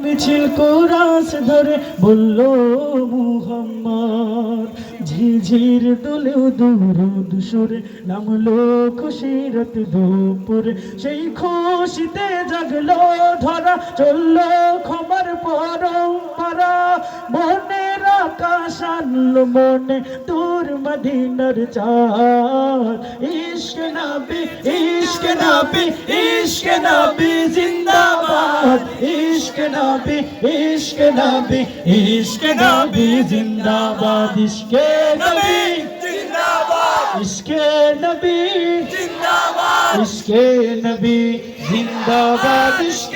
মিছিল কোরাস ধরে বলল মুহাম্মদ, ঝিঝির দোলেও দুরুদ সুরে নামলো খুশিরত দুপুরে। সেই খুশিতে জাগলো ধরা, চললো ক্ষমার পরম্পরা। মনের আকাশ আনলো মনে তোর মদিনার চাঁদ। ইশক নবী, ইশক নবী, ইশক নবী জিন্দাবাদ। ইশক নবী, ইশক নবী, ইশক নবী জিন্দাবাদ। ইশক নবী জিন্দাবাদ, ইশক নবী জিন্দাবাদ, ইশক নবী জিন্দাবাদ, ইশক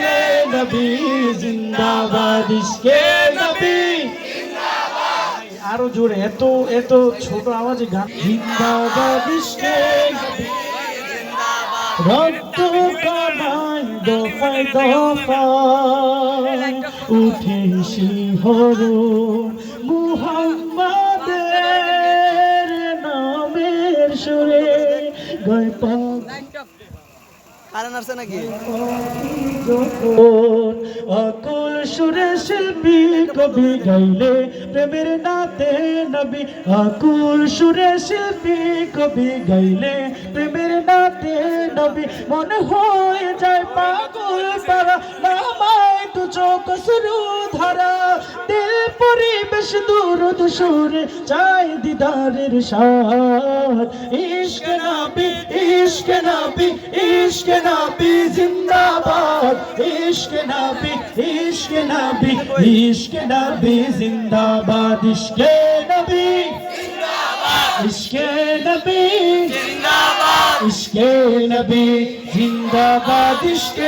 নবী জিন্দাবাদ, ইশক নবী। আরো জোরে, এত এত ছোট আওয়াজে গান। জিন্দাবাদ ইশক নবী, রক্ত কানায় দফায় দফায় উঠে শিহরণ মুহাম্মাদের নামের সুরে গায় পাক। আকুল সুরে শিল্পী কবি গাইলে প্রেমের নাতে নবী। আকুল সুরে শিল্পী কবি গাইলে প্রেমের নাতে নবী। মনে হয়ে যায় পাগল পারা, নামায় দু চোখ শুরু ধারা। দিল পরিবেশ দুরুদ সুরে চাই দিদারের স্বাদ। ইশক নবী, ইশক নবী, ইশক নবী জিন্দাবাদ। ইশক নবী, ইশক নবী, ইশক নবী জিন্দাবাদ। ইশক নবী জিন্দাবাদ, ইশক নবী জিন্দাবাদ, ইশক নবী জিন্দাবাদ, ইশক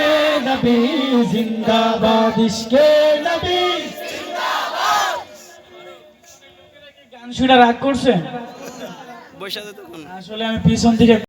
নবী জিন্দাবাদ, ইশক নবী জিন্দাবাদ। গান শুনে রাগ করছেন? আসলে আমি পিছন থেকে